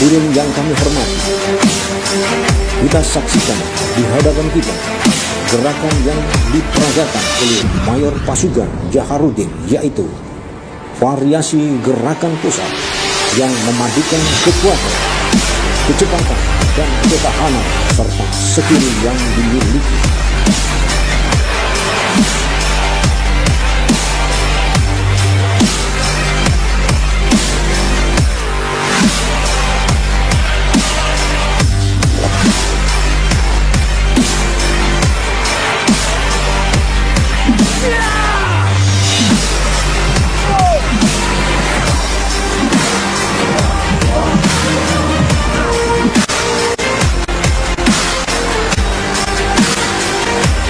Hadirin yang kami hormati, kita saksikan di hadapan kita gerakan yang diperagakan oleh Mayor Pasukan Jaharudin, yaitu variasi gerakan pusat yang memadukan kekuatan, kecepatan, dan ketahanan serta skill yang dimiliki.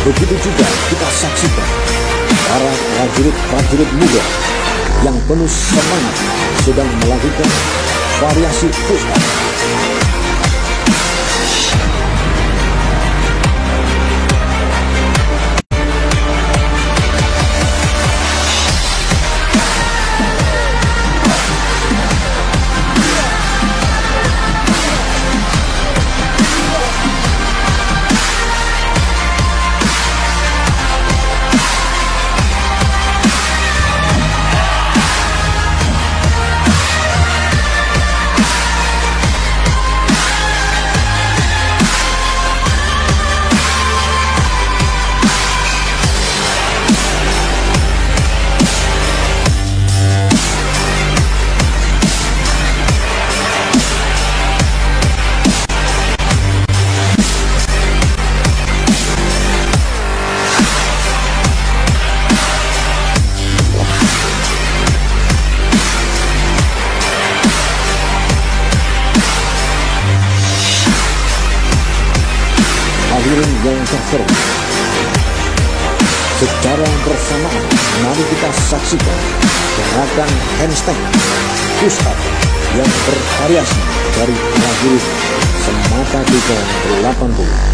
Begitu juga kita saksikan para prajurit-prajurit muda yang penuh semangat sedang melakukan variasi push-up. Hadirin yang terhormat, secara bersamaan mari kita saksikan gerakan handstand push-up yang bervariasi dari prajurit Semata Tiga 80.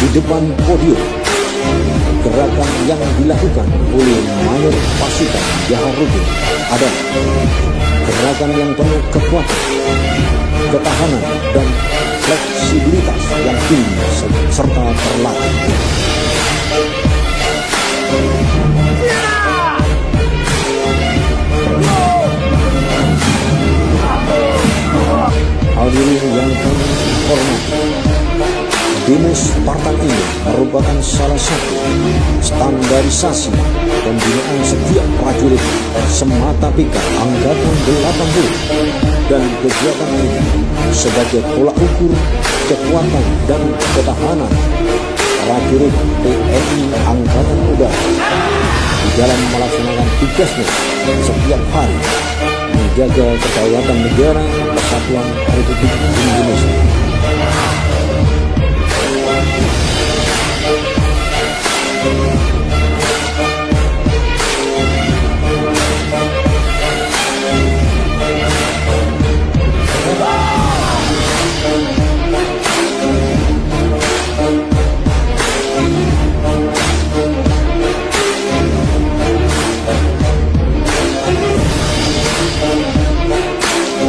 Di depan podium, gerakan yang dilakukan oleh Mayor Pasukan Jaharudin adalah gerakan yang penuh kekuatan, ketahanan, dan fleksibilitas yang tinggi serta terlatih. Hadirin yang kami hormati, demo Spartan ini merupakan salah satu standarisasi pembinaan setiap prajurit Semata Pikar Angkatan 80, dan kegiatan ini sebagai tolak ukur kekuatan dan ketahanan prajurit TNI Angkatan Udara di dalam melaksanakan tugasnya setiap hari menjaga kedaulatan negara Kesatuan Republik Indonesia.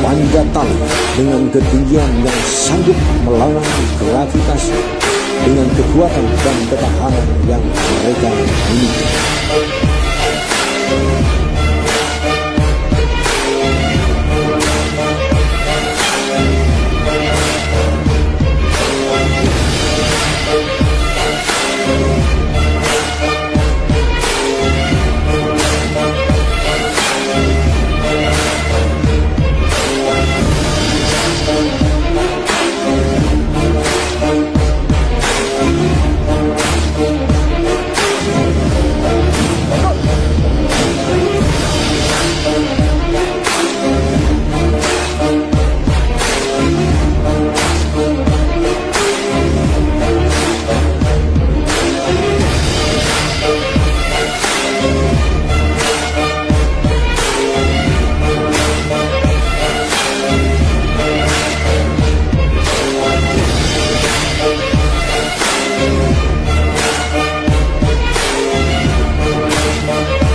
Panjat tali dengan ketinggian yang sanggup melawan gravitasi dengan kekuatan dan ketahanan yang mereka miliki.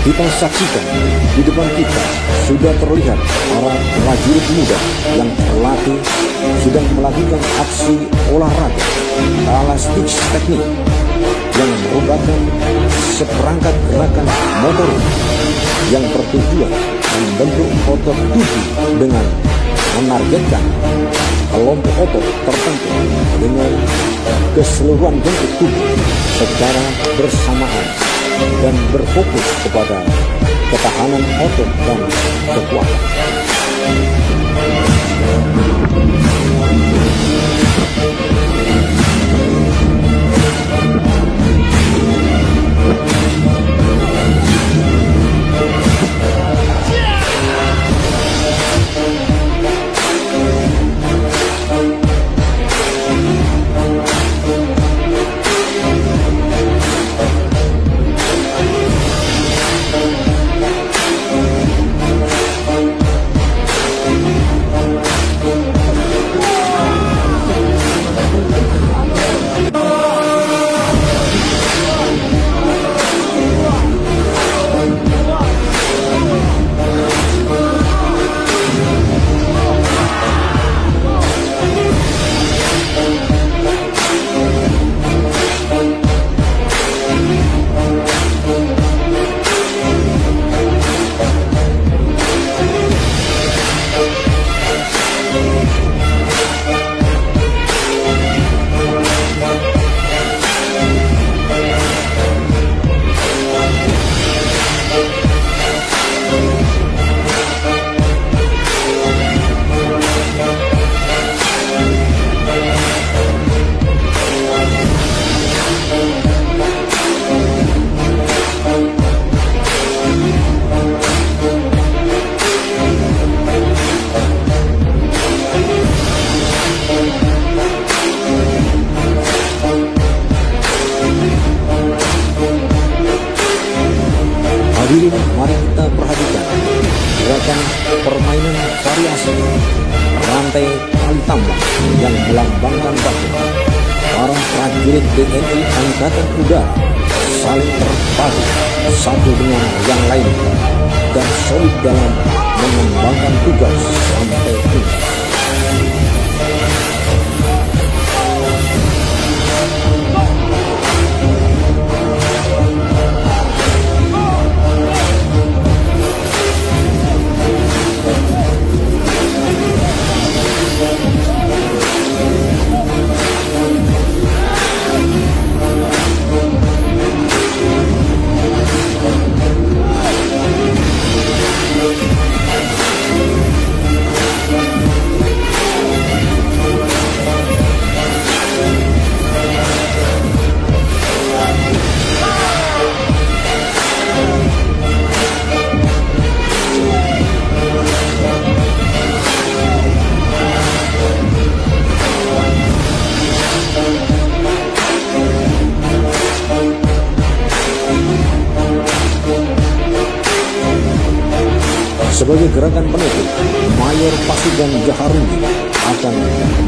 Kita saksikan di depan kita sudah terlihat para prajurit muda yang terlatih sedang melakukan aksi olahraga calisthenics teknik yang merupakan seperangkat gerakan motor yang bertujuan membentuk otot tubuh dengan menargetkan kelompok otot tertentu dengan keseluruhan bentuk tubuh secara bersamaan dan berfokus kepada ketahanan otot dan kekuatan. Hadirin, mari kita perhatikan gerakan permainan variasi rantai tali tambang yang melambangkan bahwa para prajurit TNI Angkatan Udara saling terpadu satu dengan yang lain dan solid dalam mengembangkan tugas sampai tuntas. Sebagai gerakan penutup, Mayor Pasukan Jaharuddin akan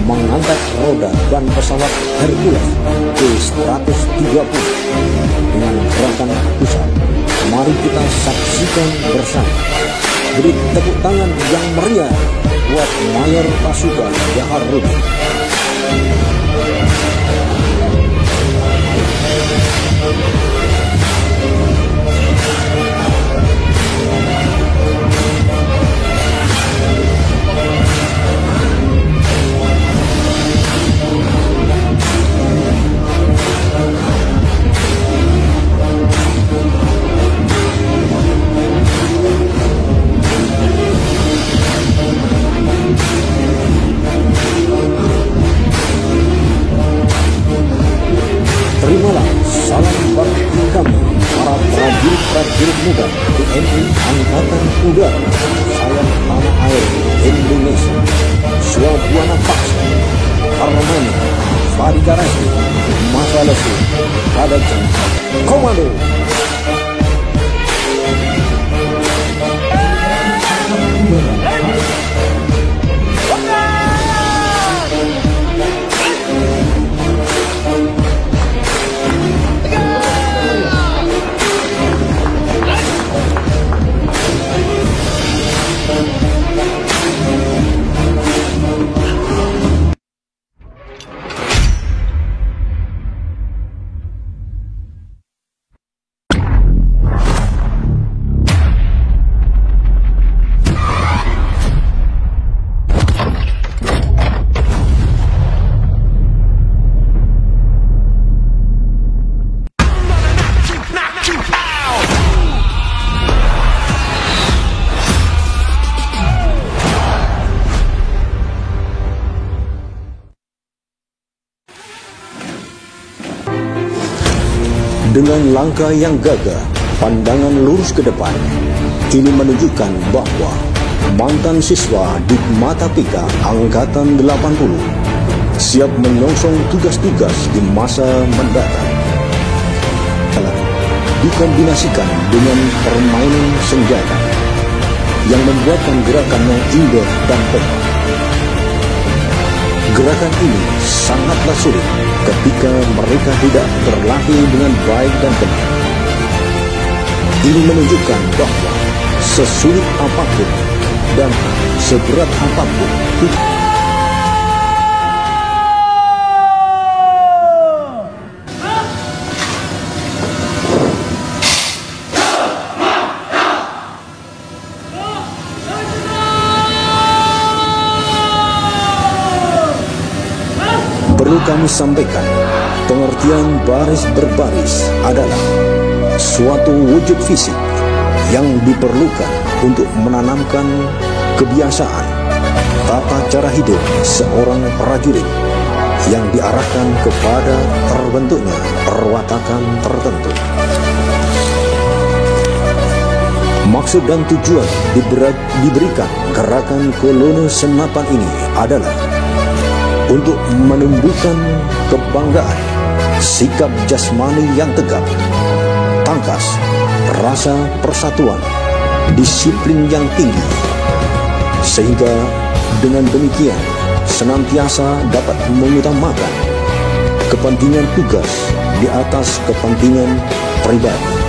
mengangkat roda ban pesawat Hercules T-130 dengan gerakan pusat. Mari kita saksikan bersama. Beri tepuk tangan yang meriah buat Mayor Pasukan Jaharuddin. Terimalah salam bakti kami, para prajurit muda TNI Angkatan Udara, sayang tanah air Indonesia, Swabuana Paksa, Harmoni, Fadikarasi, Masalasi, Kadajan, Komando. Dengan langkah yang gagah, pandangan lurus ke depan, ini menunjukkan bahwa mantan siswa di Matapika Angkatan 80 siap menyongsong tugas-tugas di masa mendatang. Dikombinasikan dengan permainan senjata yang membuatkan gerakannya indah dan tepat. Gerakan ini sangatlah sulit ketika mereka tidak berlatih dengan baik dan benar. Ini menunjukkan bahwa sesulit apapun dan seberat apapun perlu kami sampaikan, pengertian baris berbaris adalah suatu wujud fisik yang diperlukan untuk menanamkan kebiasaan tata cara hidup seorang prajurit yang diarahkan kepada terbentuknya perwatakan tertentu. Maksud dan tujuan diberikan gerakan kolone senapan ini adalah untuk menumbuhkan kebanggaan, sikap jasmani yang tegap, tangkas, rasa persatuan, disiplin yang tinggi, sehingga dengan demikian senantiasa dapat mengutamakan kepentingan tugas di atas kepentingan pribadi.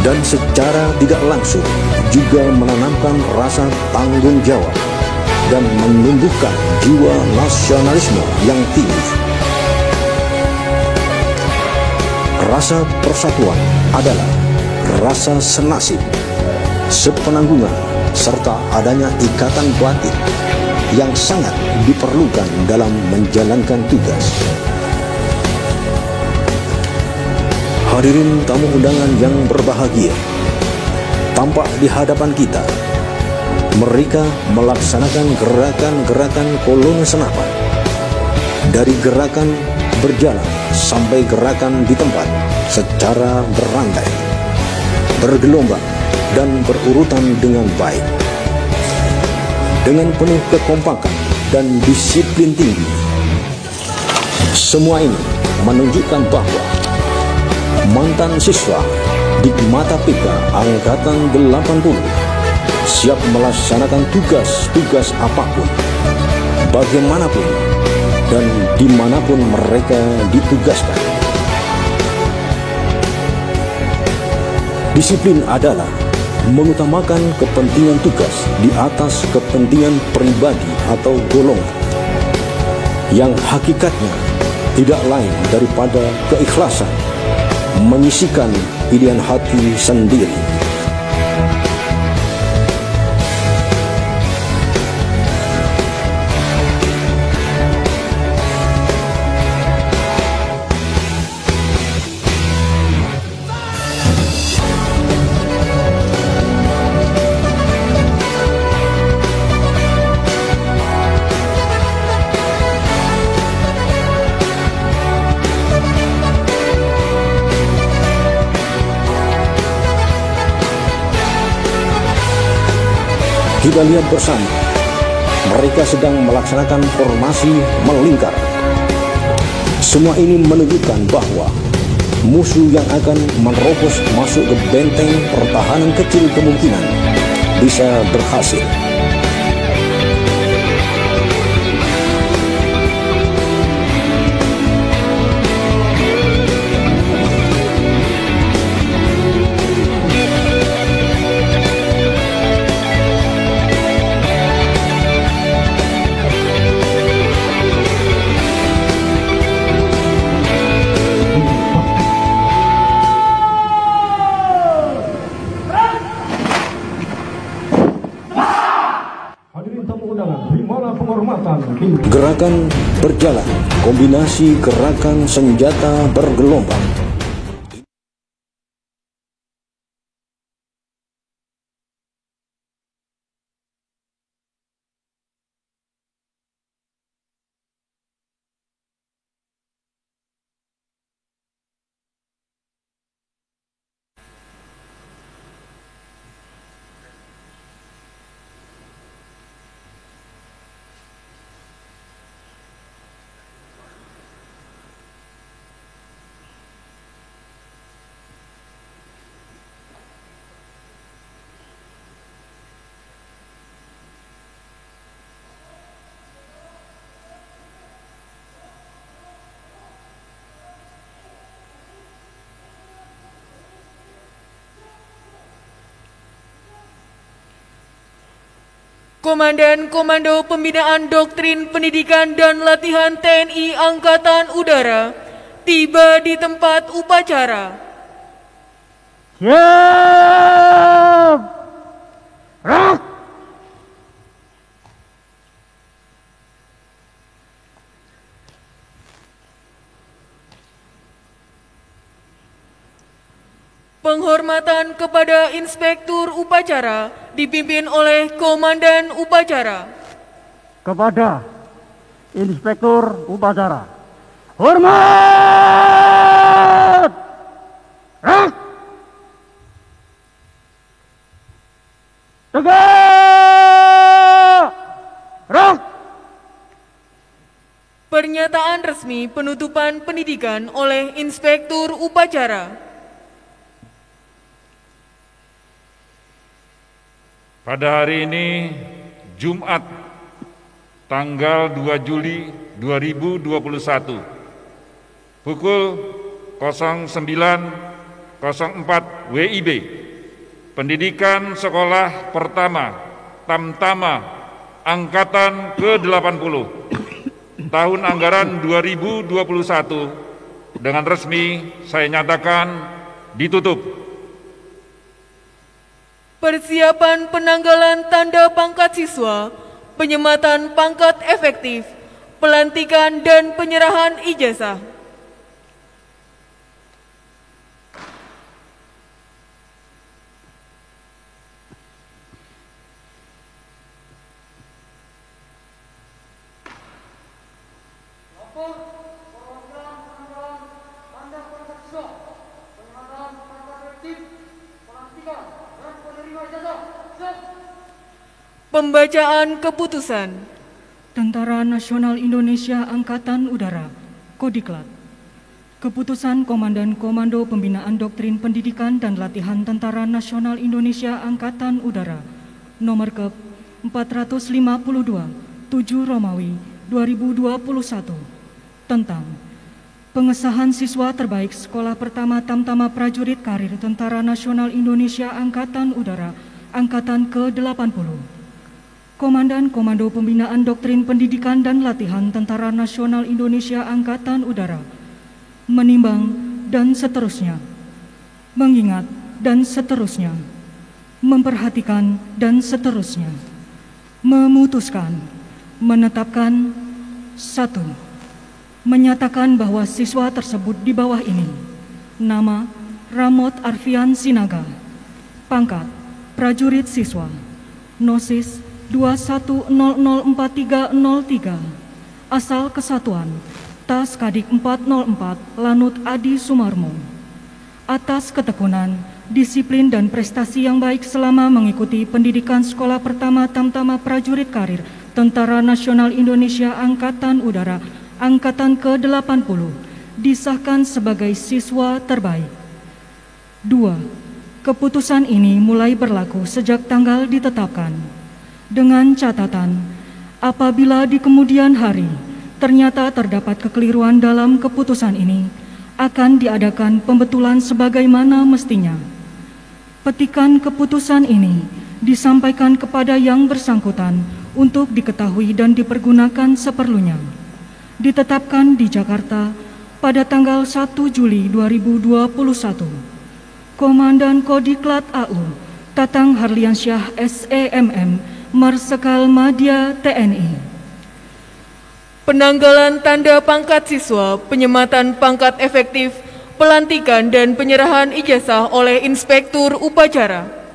Dan secara tidak langsung juga menanamkan rasa tanggung jawab dan menumbuhkan jiwa nasionalisme yang tinggi. Rasa persatuan adalah rasa senasib, sepenanggungan, serta adanya ikatan batin yang sangat diperlukan dalam menjalankan tugas. Hadirin tamu undangan yang berbahagia, tampak di hadapan kita mereka melaksanakan gerakan-gerakan kolone senapan, dari gerakan berjalan sampai gerakan di tempat secara berantai, bergelombang dan berurutan dengan baik, dengan penuh kekompakan dan disiplin tinggi. Semua ini menunjukkan bahwa mantan siswa di Matapika Angkatan 80 siap melaksanakan tugas-tugas apapun, bagaimanapun, dan dimanapun mereka ditugaskan. Disiplin adalah mengutamakan kepentingan tugas di atas kepentingan pribadi atau golongan, yang hakikatnya tidak lain daripada keikhlasan menyisihkan pilihan hati sendiri. Kita lihat bersama, mereka sedang melaksanakan formasi melingkar. Semua ini menunjukkan bahwa musuh yang akan menerobos masuk ke benteng pertahanan kecil kemungkinan bisa berhasil. Gerakan berjalan, kombinasi gerakan senjata bergelombang. Komandan Komando Pembinaan Doktrin Pendidikan dan Latihan TNI Angkatan Udara tiba di tempat upacara. Siap! Rak! Penghormatan kepada Inspektur Upacara dipimpin oleh Komandan Upacara. Kepada Inspektur Upacara, hormat! Rak! Tegak! Rak! Pernyataan resmi penutupan pendidikan oleh Inspektur Upacara. Pada hari ini, Jumat, tanggal 2 Juli 2021, pukul 09.04 WIB, Pendidikan Sekolah Pertama Tamtama Angkatan ke-80, tahun anggaran 2021, dengan resmi saya nyatakan ditutup. Persiapan penanggalan tanda pangkat siswa, penyematan pangkat efektif, pelantikan dan penyerahan ijazah. Pembacaan keputusan. Tentara Nasional Indonesia Angkatan Udara, Kodiklat. Keputusan Komandan Komando Pembinaan Doktrin Pendidikan dan Latihan Tentara Nasional Indonesia Angkatan Udara, nomor ke 452, 7 Romawi 2021, tentang pengesahan siswa terbaik Sekolah Pertama Tamtama Prajurit Karir Tentara Nasional Indonesia Angkatan Udara, Angkatan ke-80. Komandan Komando Pembinaan Doktrin Pendidikan dan Latihan Tentara Nasional Indonesia Angkatan Udara menimbang dan seterusnya, mengingat dan seterusnya, memperhatikan dan seterusnya, memutuskan, menetapkan. 1. Menyatakan bahwa siswa tersebut di bawah ini: nama Ramot Arfian Sinaga, pangkat prajurit siswa, Nosis 21004303, asal kesatuan Tas Kadik 404 Lanut Adi Sumarmo, atas ketekunan, disiplin dan prestasi yang baik selama mengikuti pendidikan Sekolah Pertama Tamtama Prajurit Karir Tentara Nasional Indonesia Angkatan Udara Angkatan ke-80, disahkan sebagai siswa terbaik. 2. Keputusan ini mulai berlaku sejak tanggal ditetapkan, dengan catatan, apabila di kemudian hari ternyata terdapat kekeliruan dalam keputusan ini, akan diadakan pembetulan sebagaimana mestinya. Petikan keputusan ini disampaikan kepada yang bersangkutan untuk diketahui dan dipergunakan seperlunya. Ditetapkan di Jakarta pada tanggal 1 Juli 2021. Komandan Kodiklat AU Tatang Harliansyah SEMM, Marsikal Madya TNI. Penanggalan tanda pangkat siswa, penyematan pangkat efektif, pelantikan dan penyerahan ijazah oleh Inspektur Upacara.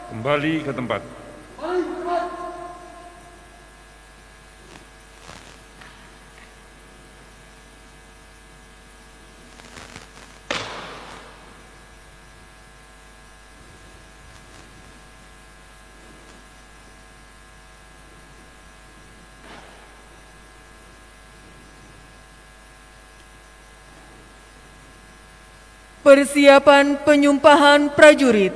Kembali ke tempat. Persiapan penyumpahan prajurit.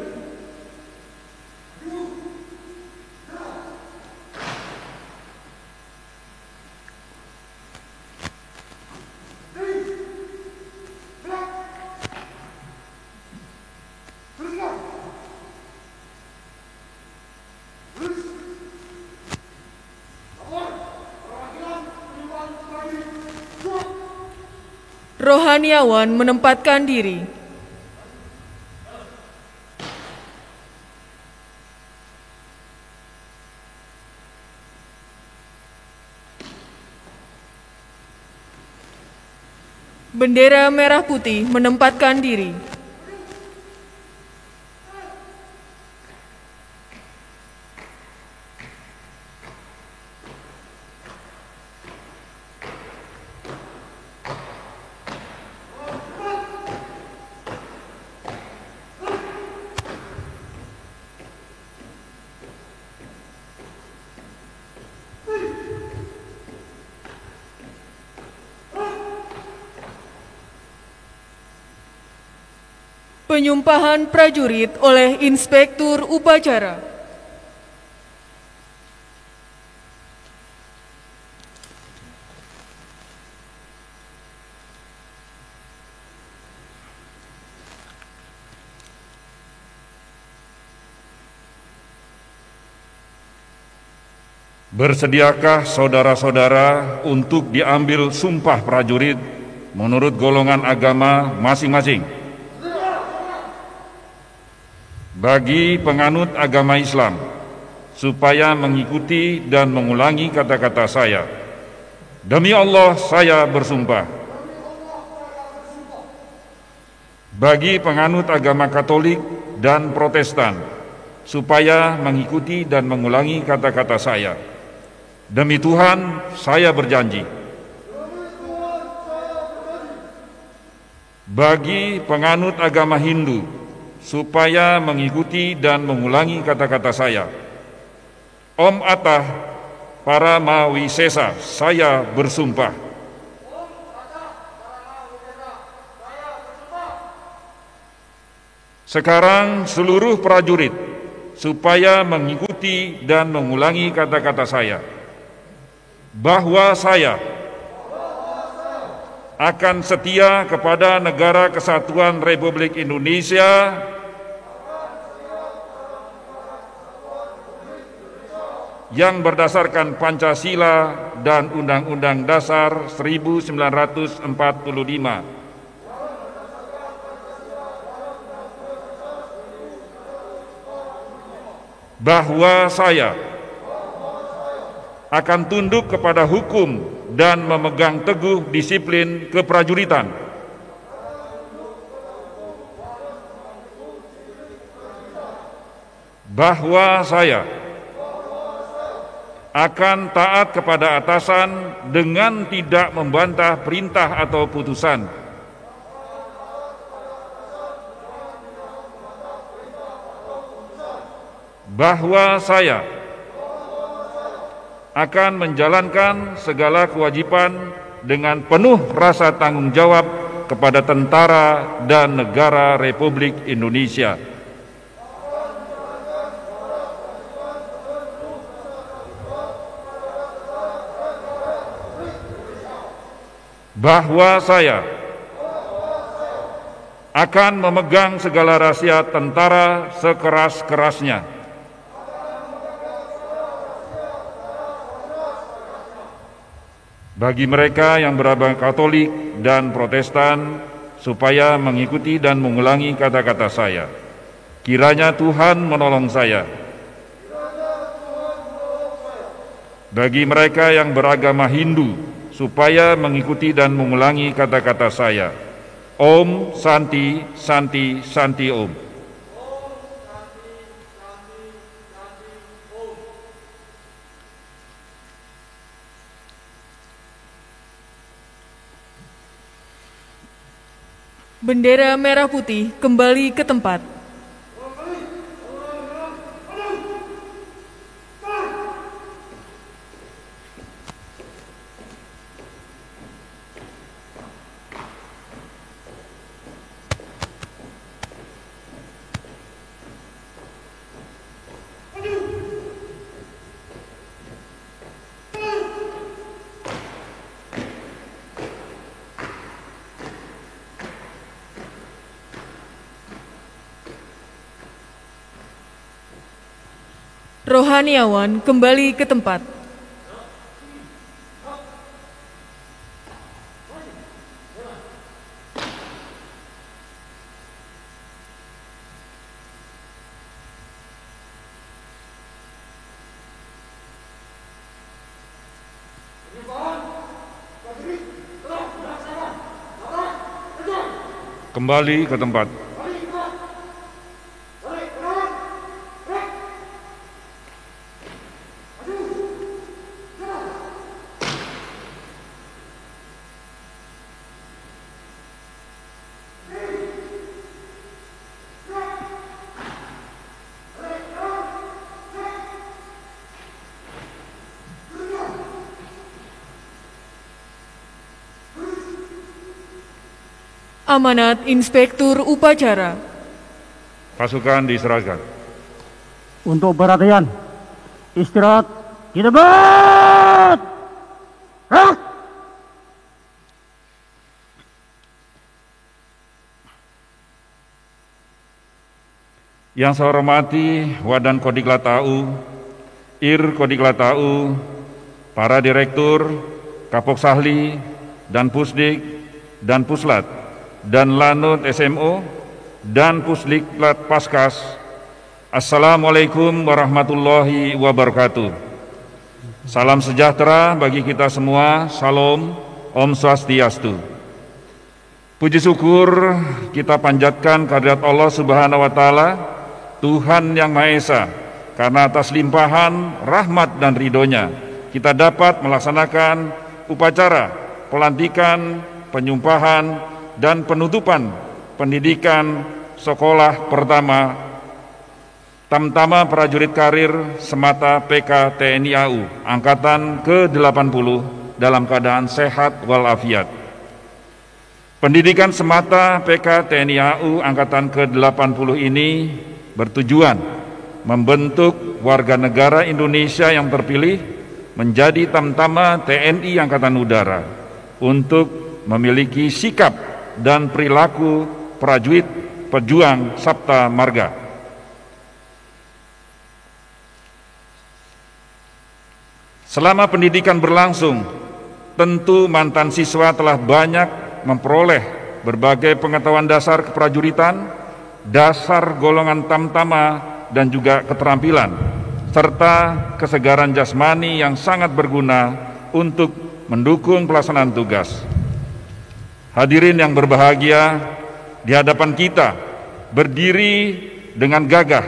Rohaniawan menempatkan diri. Bendera merah putih menempatkan diri. Penyumpahan prajurit oleh Inspektur Upacara. Bersediakah saudara-saudara untuk diambil sumpah prajurit menurut golongan agama masing-masing? Bagi penganut agama Islam, supaya mengikuti dan mengulangi kata-kata saya. Demi Allah, saya bersumpah. Bagi penganut agama Katolik dan Protestan, supaya mengikuti dan mengulangi kata-kata saya. Demi Tuhan, saya berjanji. Bagi penganut agama Hindu, supaya mengikuti dan mengulangi kata-kata saya. Om Atah Paramawisesa, saya bersumpah. Sekarang seluruh prajurit, supaya mengikuti dan mengulangi kata-kata saya. Bahwa saya akan setia kepada Negara Kesatuan Republik Indonesia yang berdasarkan Pancasila dan Undang-Undang Dasar 1945. Bahwa saya akan tunduk kepada hukum dan memegang teguh disiplin keprajuritan. Bahwa saya akan taat kepada atasan dengan tidak membantah perintah atau putusan. Bahwa saya akan menjalankan segala kewajiban dengan penuh rasa tanggung jawab kepada tentara dan negara Republik Indonesia. Bahwa saya akan memegang segala rahasia tentara sekeras-kerasnya. Bagi mereka yang beragama Katolik dan Protestan, supaya mengikuti dan mengulangi kata-kata saya. Kiranya Tuhan menolong saya. Bagi mereka yang beragama Hindu, supaya mengikuti dan mengulangi kata-kata saya. Om Santi Santi Santi Om. Bendera merah putih kembali ke tempat. Rohaniawan kembali ke tempat. Kembali ke tempat. Amanat Inspektur Upacara. Pasukan diserahkan. Untuk perhatian, istirahat, kita bat! Rak! Yang saya hormati Wadan Kodiklat AU, Ir Kodiklat AU, para direktur, Kapok Sahli, dan Pusdik, dan Puslat, dan Lanut SMO, dan Pusdiklat Paskas. Assalamualaikum warahmatullahi wabarakatuh. Salam sejahtera bagi kita semua, Salam, Om Swastiastu. Puji syukur kita panjatkan kehadirat Allah Subhanahu wa Ta'ala, Tuhan Yang Maha Esa, karena atas limpahan rahmat dan ridhonya kita dapat melaksanakan upacara pelantikan, penyumpahan, dan penutupan pendidikan sekolah pertama Tamtama Prajurit Karir Semata PK TNI AU Angkatan ke-80 dalam keadaan sehat walafiat. Pendidikan Semata PK TNI AU Angkatan ke-80 ini bertujuan membentuk warga negara Indonesia yang terpilih menjadi Tamtama TNI Angkatan Udara untuk memiliki sikap dan perilaku prajurit pejuang Sabta Marga. Selama pendidikan berlangsung, tentu mantan siswa telah banyak memperoleh berbagai pengetahuan dasar keprajuritan, dasar golongan tamtama, dan juga keterampilan, serta kesegaran jasmani yang sangat berguna untuk mendukung pelaksanaan tugas. Hadirin yang berbahagia, di hadapan kita berdiri dengan gagah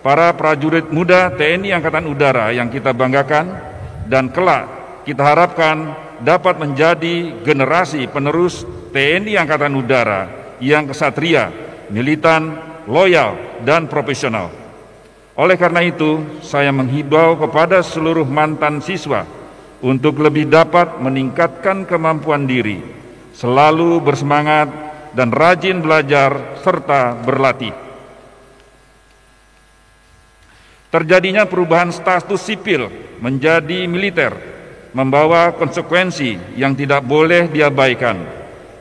para prajurit muda TNI Angkatan Udara yang kita banggakan dan kelak kita harapkan dapat menjadi generasi penerus TNI Angkatan Udara yang kesatria, militan, loyal, dan profesional. Oleh karena itu, saya menghimbau kepada seluruh mantan siswa untuk lebih dapat meningkatkan kemampuan diri, selalu bersemangat dan rajin belajar serta berlatih. Terjadinya perubahan status sipil menjadi militer membawa konsekuensi yang tidak boleh diabaikan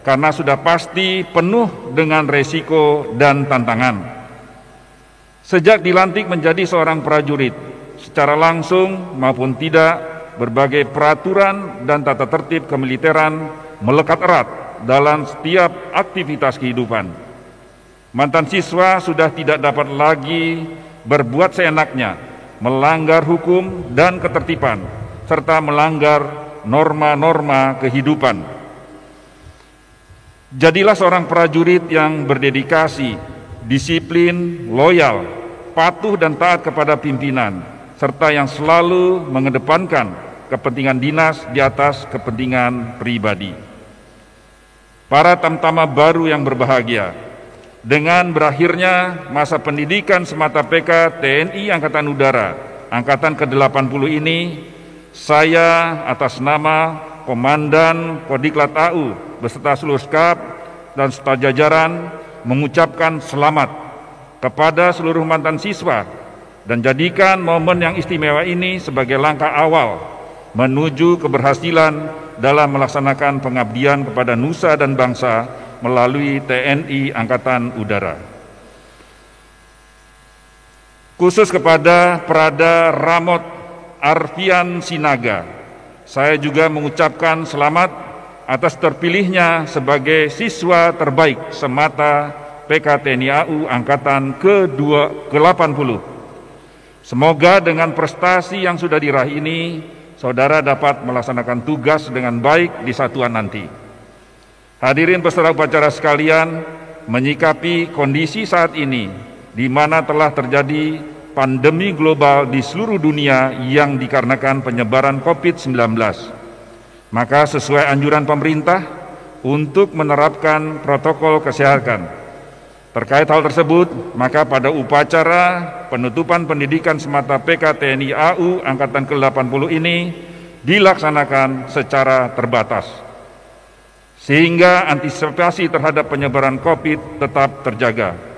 karena sudah pasti penuh dengan resiko dan tantangan. Sejak dilantik menjadi seorang prajurit, secara langsung maupun tidak, berbagai peraturan dan tata tertib kemiliteran melekat erat dalam setiap aktivitas kehidupan. Mantan siswa sudah tidak dapat lagi berbuat seenaknya, melanggar hukum dan ketertiban, serta melanggar norma-norma kehidupan. Jadilah seorang prajurit yang berdedikasi, disiplin, loyal, patuh dan taat kepada pimpinan, serta yang selalu mengedepankan kepentingan dinas di atas kepentingan pribadi. Para tamtama baru yang berbahagia, dengan berakhirnya masa pendidikan semata PK TNI Angkatan Udara Angkatan ke-80 ini, saya atas nama Komandan Kodiklat AU beserta seluruh staf dan staf jajaran mengucapkan selamat kepada seluruh mantan siswa dan jadikan momen yang istimewa ini sebagai langkah awal menuju keberhasilan dalam melaksanakan pengabdian kepada nusa dan bangsa melalui TNI Angkatan Udara. Khusus kepada Prada Ramot Arfian Sinaga, saya juga mengucapkan selamat atas terpilihnya sebagai siswa terbaik semata PK TNI AU Angkatan ke-80. Semoga dengan prestasi yang sudah diraih ini, saudara dapat melaksanakan tugas dengan baik di satuan nanti. Hadirin peserta upacara sekalian, menyikapi kondisi saat ini, di mana telah terjadi pandemi global di seluruh dunia yang dikarenakan penyebaran COVID-19, maka sesuai anjuran pemerintah untuk menerapkan protokol kesehatan. Terkait hal tersebut, maka pada upacara penutupan pendidikan semata PK TNI AU Angkatan ke-80 ini dilaksanakan secara terbatas, sehingga antisipasi terhadap penyebaran COVID tetap terjaga.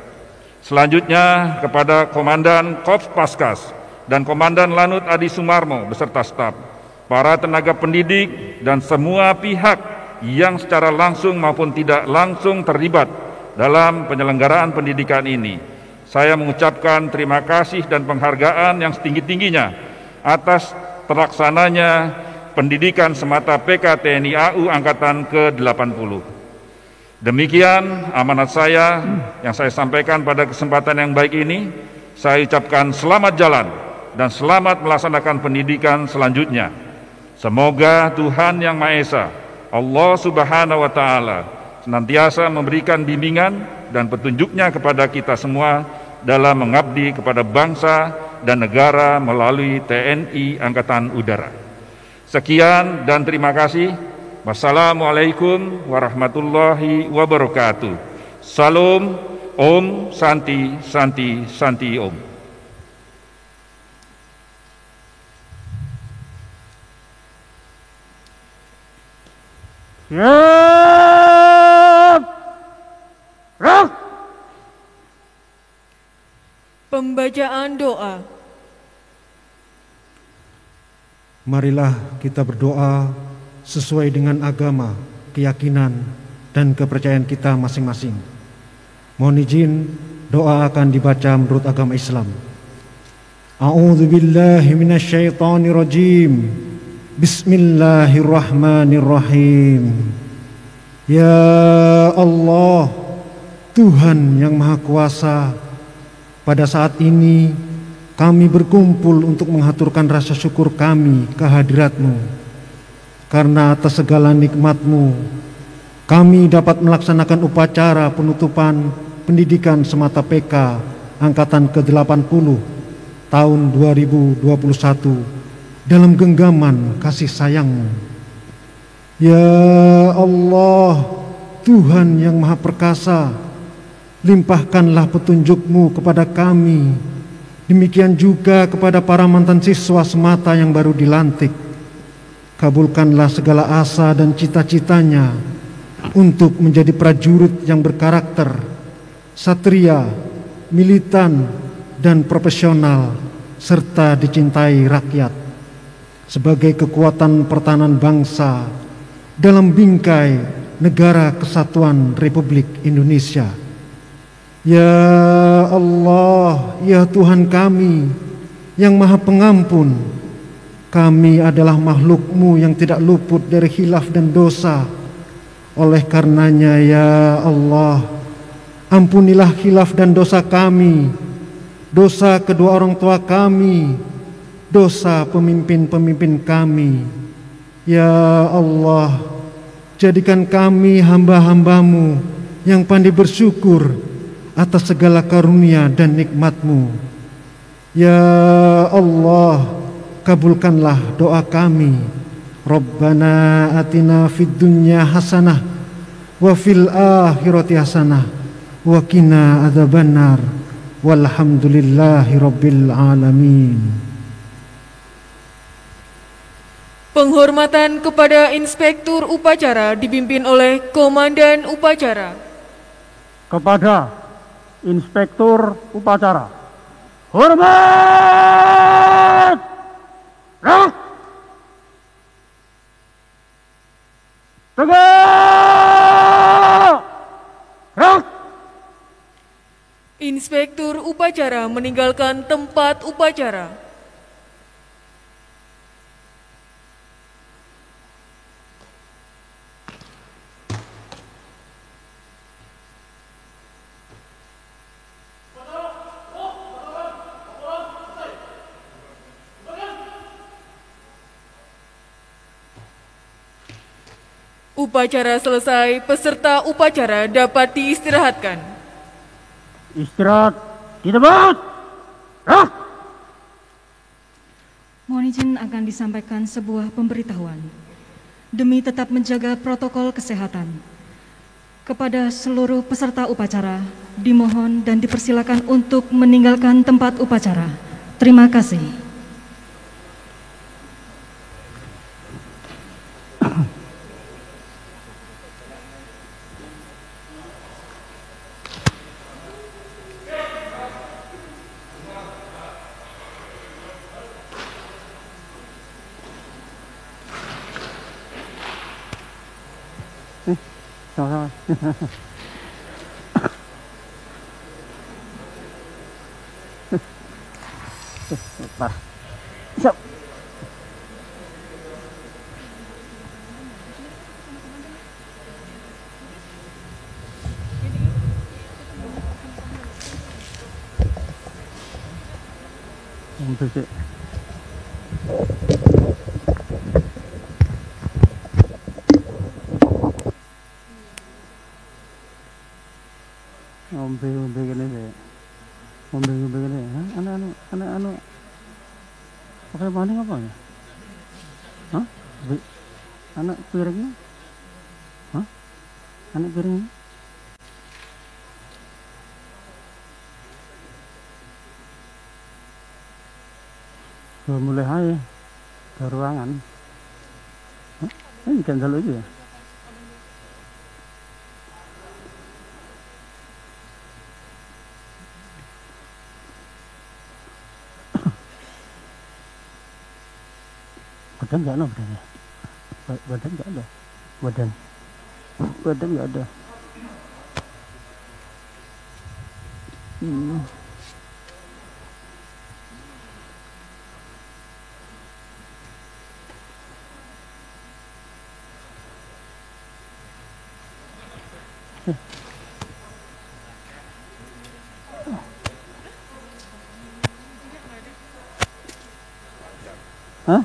Selanjutnya kepada Komandan Korps Paskas dan Komandan Lanut Adi Sumarmo beserta staf, para tenaga pendidik dan semua pihak yang secara langsung maupun tidak langsung terlibat dalam penyelenggaraan pendidikan ini, saya mengucapkan terima kasih dan penghargaan yang setinggi-tingginya atas terlaksananya pendidikan semata PK TNI AU Angkatan ke-80. Demikian amanat saya yang saya sampaikan pada kesempatan yang baik ini. Saya ucapkan selamat jalan dan selamat melaksanakan pendidikan selanjutnya. Semoga Tuhan Yang Maha Esa, Allah Subhanahu wa Ta'ala, senantiasa memberikan bimbingan dan petunjuknya kepada kita semua dalam mengabdi kepada bangsa dan negara melalui TNI Angkatan Udara. Sekian dan terima kasih. Wassalamualaikum warahmatullahi wabarakatuh. Salam, Om, Santi, Santi, Santi, Om. Siap! Gerak! Pembacaan doa. Marilah kita berdoa sesuai dengan agama, keyakinan, dan kepercayaan kita masing-masing. Mohon izin, doa akan dibaca menurut agama Islam. A'udzu billahi minasyaitonir rajim. Bismillahirrahmanirrahim. Ya Allah, Tuhan yang Maha Kuasa, pada saat ini kami berkumpul untuk mengaturkan rasa syukur kami kehadirat-Mu. Karena atas segala nikmat-Mu, kami dapat melaksanakan upacara penutupan pendidikan semata PK Angkatan ke-80 tahun 2021 dalam genggaman kasih sayang-Mu. Ya Allah, Tuhan yang Maha Perkasa, limpahkanlah petunjuk-Mu kepada kami. Demikian juga kepada para mantan siswa semata yang baru dilantik. Kabulkanlah segala asa dan cita-citanya untuk menjadi prajurit yang berkarakter, satria, militan, dan profesional, serta dicintai rakyat sebagai kekuatan pertahanan bangsa dalam bingkai Negara Kesatuan Republik Indonesia. Ya Allah, ya Tuhan kami yang Maha Pengampun, kami adalah makhluk-Mu yang tidak luput dari khilaf dan dosa. Oleh karenanya ya Allah, ampunilah khilaf dan dosa kami, dosa kedua orang tua kami, dosa pemimpin-pemimpin kami. Ya Allah, jadikan kami hamba-hambamu yang pandai bersyukur atas segala karunia dan nikmat-Mu. Ya Allah, kabulkanlah doa kami. Rabbana atina fid dunya hasanah wa fil akhirati hasanah wa qina adzabannar. Walhamdulillahi rabbil alamin. Penghormatan kepada Inspektur Upacara dipimpin oleh Komandan Upacara. Kepada Inspektur Upacara, hormat! Rah! Tegak! Rah! Inspektur Upacara meninggalkan tempat upacara. Upacara selesai, peserta upacara dapat diistirahatkan. Istirahat di tempat. Rah! Mohon izin akan disampaikan sebuah pemberitahuan. Demi tetap menjaga protokol kesehatan, kepada seluruh peserta upacara, dimohon dan dipersilakan untuk meninggalkan tempat upacara. Terima kasih. Sama-sama. Parah. Siap. Bersih. Ombe gini deh, ombe gini, anu, pakai maning apa ya? Hah? Anak piringnya? Hah? Anak piringnya? Sudah mulai hai ke ruangan. Hah? Ini kan selalu itu ya? Badan nggak ada badannya, badan nggak ada, badan nggak ada. Hah?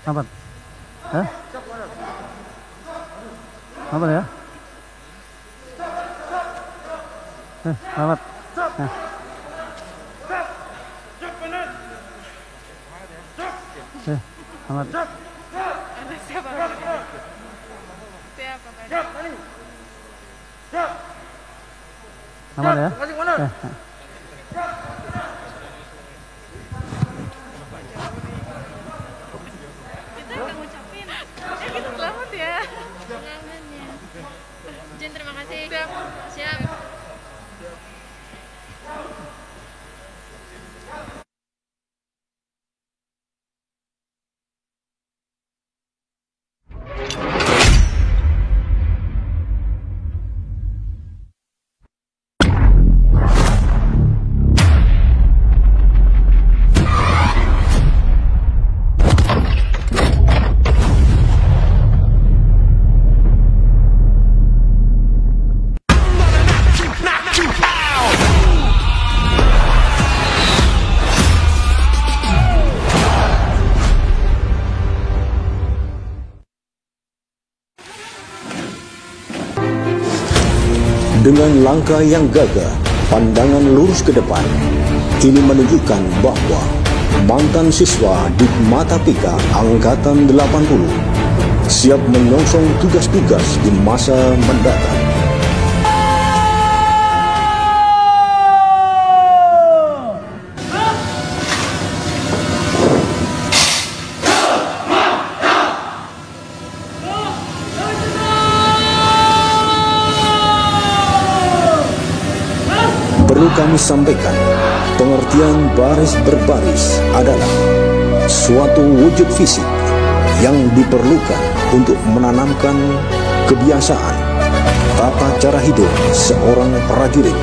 Apa? Hah? Apa ya? Selamat. Nah. Selamat. Siapa? Selamat ya. Kita nggak ngucapin. Kita selamat ya. Selamat ya. Jen, terima kasih. Siap. Dengan langkah yang gagah, pandangan lurus ke depan, ini menunjukkan bahwa mantan siswa di Matapika Angkatan 80 siap menyongsong tugas-tugas di masa mendatang. Perlu kami sampaikan, pengertian baris berbaris adalah suatu wujud fisik yang diperlukan untuk menanamkan kebiasaan, tata cara hidup seorang prajurit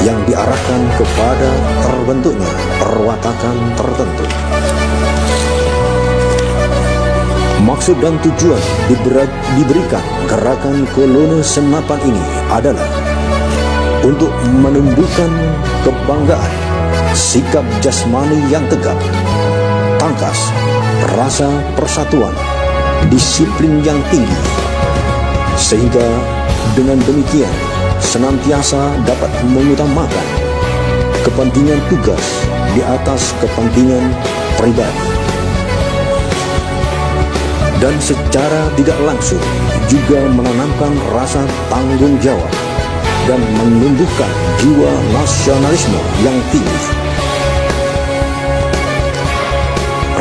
yang diarahkan kepada terbentuknya perwatakan tertentu. Maksud dan tujuan diberikan gerakan kolone senapan ini adalah untuk menumbuhkan kebanggaan, sikap jasmani yang tegap, tangkas, rasa persatuan, disiplin yang tinggi, sehingga dengan demikian senantiasa dapat mengutamakan kepentingan tugas di atas kepentingan pribadi, dan secara tidak langsung juga menanamkan rasa tanggung jawab dan menumbuhkan jiwa nasionalisme yang tinggi.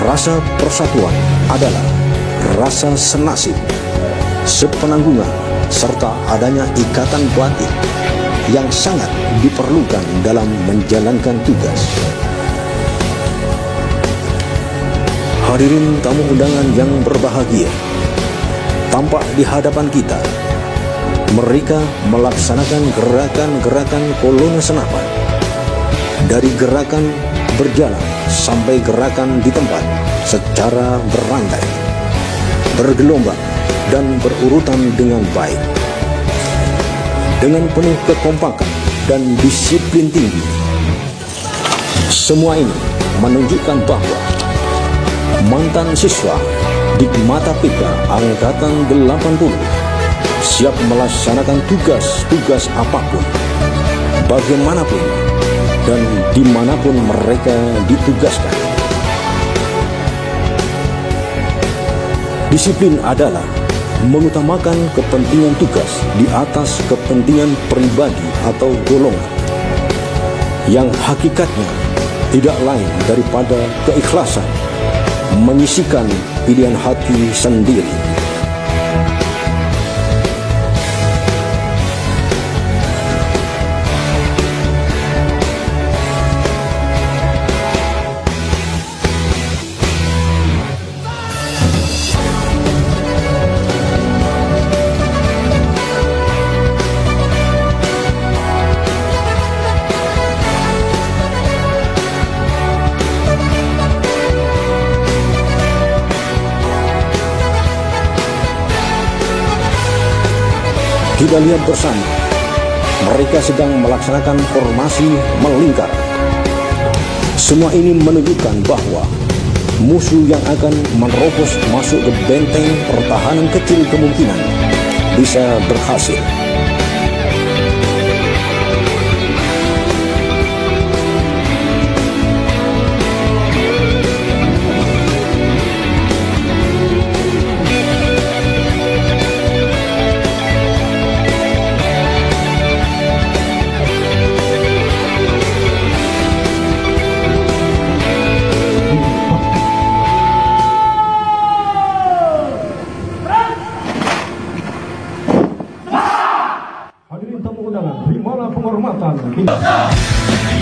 Rasa persatuan adalah rasa senasib, sepenanggungan, serta adanya ikatan batin yang sangat diperlukan dalam menjalankan tugas. Hadirin tamu undangan yang berbahagia, tampak di hadapan kita mereka melaksanakan gerakan-gerakan kolone senapan, dari gerakan berjalan sampai gerakan di tempat secara berandai, bergelombang dan berurutan dengan baik, dengan penuh kekompakan dan disiplin tinggi. Semua ini menunjukkan bahwa mantan siswa di Matapika Angkatan 80 siap melaksanakan tugas-tugas apapun, bagaimanapun, dan dimanapun mereka ditugaskan. Disiplin adalah mengutamakan kepentingan tugas di atas kepentingan pribadi atau golongan, yang hakikatnya tidak lain daripada keikhlasan menyisihkan pilihan hati sendiri. Kita lihat bersama, mereka sedang melaksanakan formasi melingkar. Semua ini menunjukkan bahwa musuh yang akan menerobos masuk ke benteng pertahanan kecil kemungkinan bisa berhasil.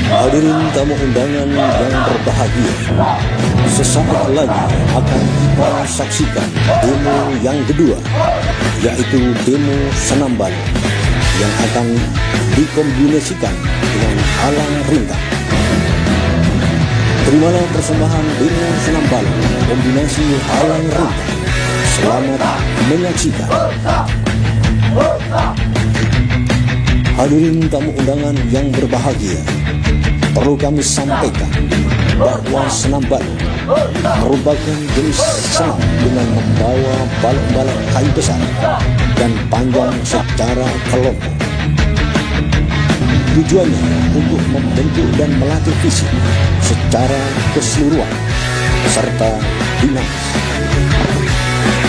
Hadirin tamu undangan yang berbahagia, sesaat lagi akan kita saksikan demo yang kedua, yaitu demo Senambal yang akan dikombinasikan dengan alang rintang. Terimalah persembahan demo Senambal kombinasi alang rintang. Selamat menyaksikan. Hadirin tamu undangan yang berbahagia, perlu kami sampaikan bahwa senambal merupakan jenis senam dengan membawa balok-balok kayu besar dan panjang secara kelompok. Tujuannya untuk membentuk dan melatih fisik secara keseluruhan serta dinamis.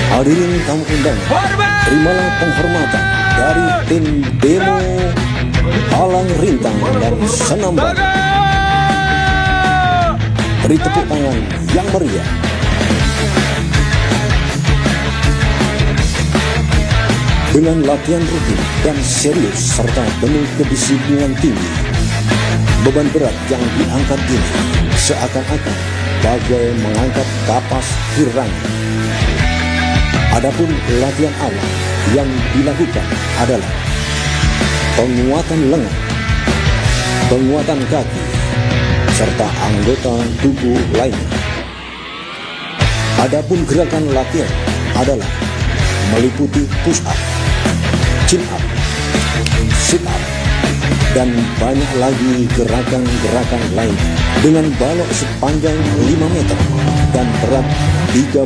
Hadirin tamu undangan, terimalah penghormatan dari tim demo Alang Rintang dan Senambal. Beri tepuk tangan yang meriah. Dengan latihan rutin dan serius serta penuh kedisiplinan tinggi, beban berat yang diangkat ini seakan-akan bagai mengangkat kapas hirang. Adapun latihan awal yang dilakukan adalah penguatan lengan, penguatan kaki, serta anggota tubuh lainnya. Adapun gerakan latihan adalah meliputi push up, chin up, sit up, dan banyak lagi gerakan-gerakan lain dengan balok sepanjang 5 meter dan berat 30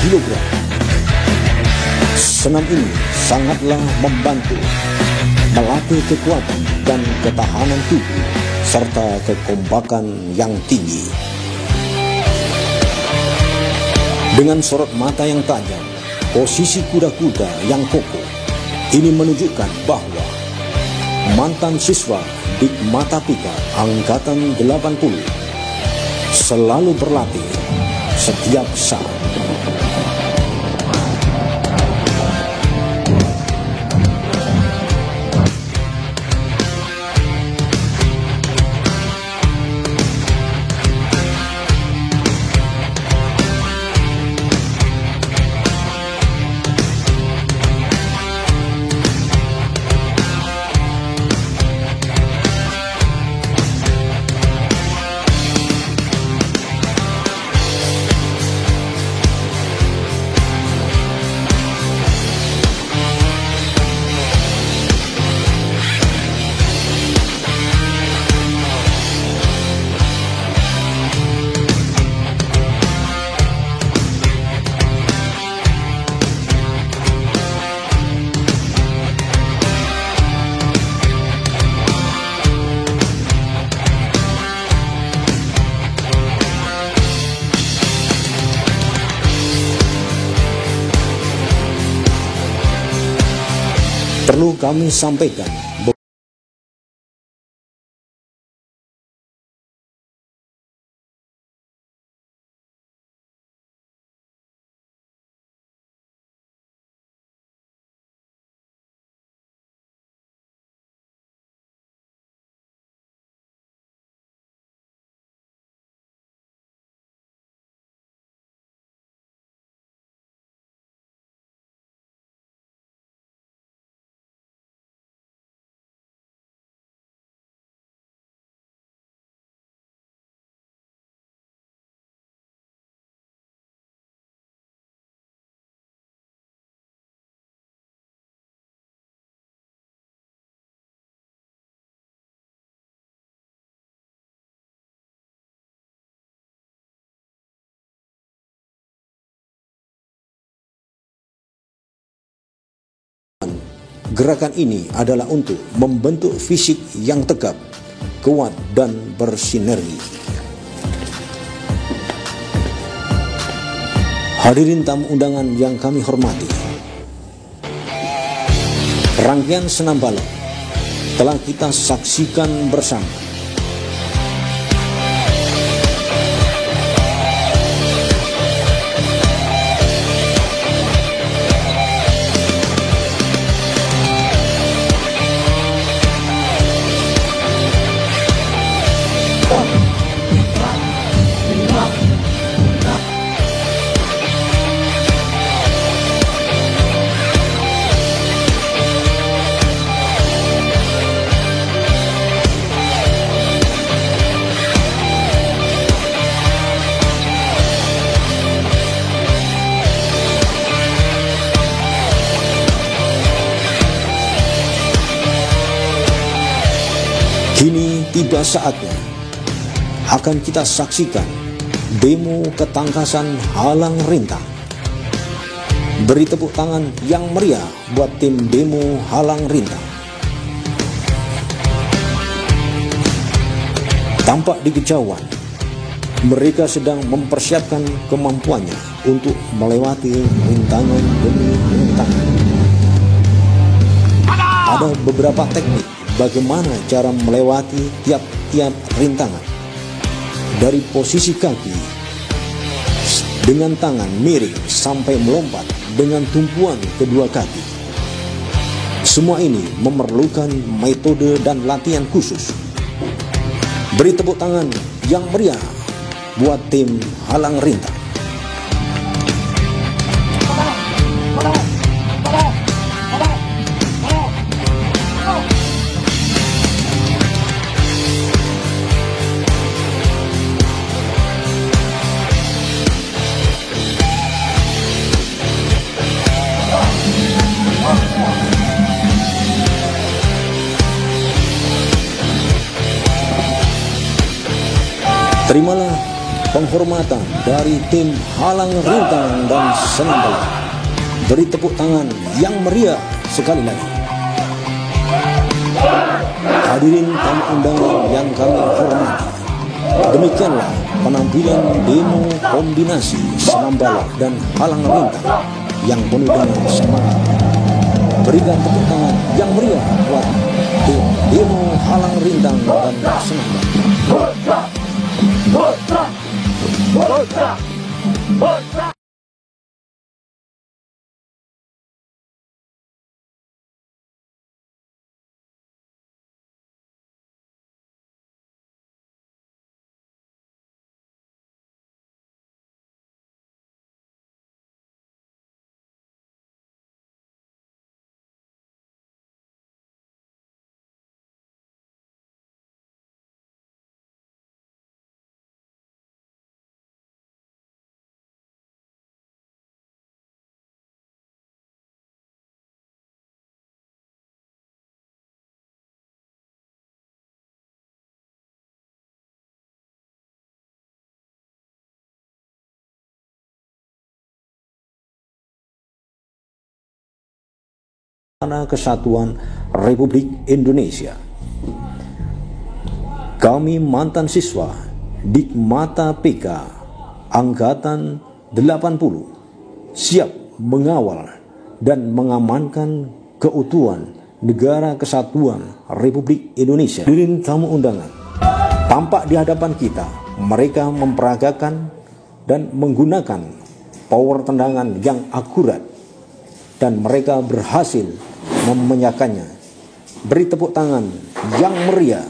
kg. Senam ini sangatlah membantu melatih kekuatan dan ketahanan tubuh serta kekompakan yang tinggi. Dengan sorot mata yang tajam, posisi kuda-kuda yang kokoh, ini menunjukkan bahwa mantan siswa Dik Matapika Angkatan 80 selalu berlatih setiap saat. Perlu kami sampaikan Gerakan ini adalah untuk membentuk fisik yang tegap, kuat, dan bersinergi. Hadirin tamu undangan yang kami hormati, rangkaian senam balok telah kita saksikan bersama. Kini tiba saatnya akan kita saksikan demo ketangkasan halang rintang. Beri tepuk tangan yang meriah buat tim demo halang rintang. Tampak di kejauhan, mereka sedang mempersiapkan kemampuannya untuk melewati rintangan demi rintangan. Ada beberapa teknik bagaimana cara melewati tiap-tiap rintangan. Dari posisi kaki dengan tangan miring sampai melompat dengan tumpuan kedua kaki. Semua ini memerlukan metode dan latihan khusus. Beri tepuk tangan yang meriah buat tim halang rintang. Terimalah penghormatan dari tim halang rintang dan senam balok. Beri tepuk tangan yang meriah sekali lagi. Hadirin tamu undangan yang kami hormati, demikianlah penampilan demo kombinasi senam balok dan halang rintang yang penuh dengan semangat. Berikan tepuk tangan yang meriah buat tim demo halang rintang dan senam balok. Kesatuan Republik Indonesia. Kami mantan siswa Dikmata PK Angkatan 80 siap mengawal dan mengamankan keutuhan Negara Kesatuan Republik Indonesia. Hadirin tamu undangan, tampak di hadapan kita mereka memperagakan dan menggunakan power tendangan yang akurat dan mereka berhasil memenyakannya. Beri tepuk tangan yang meriah.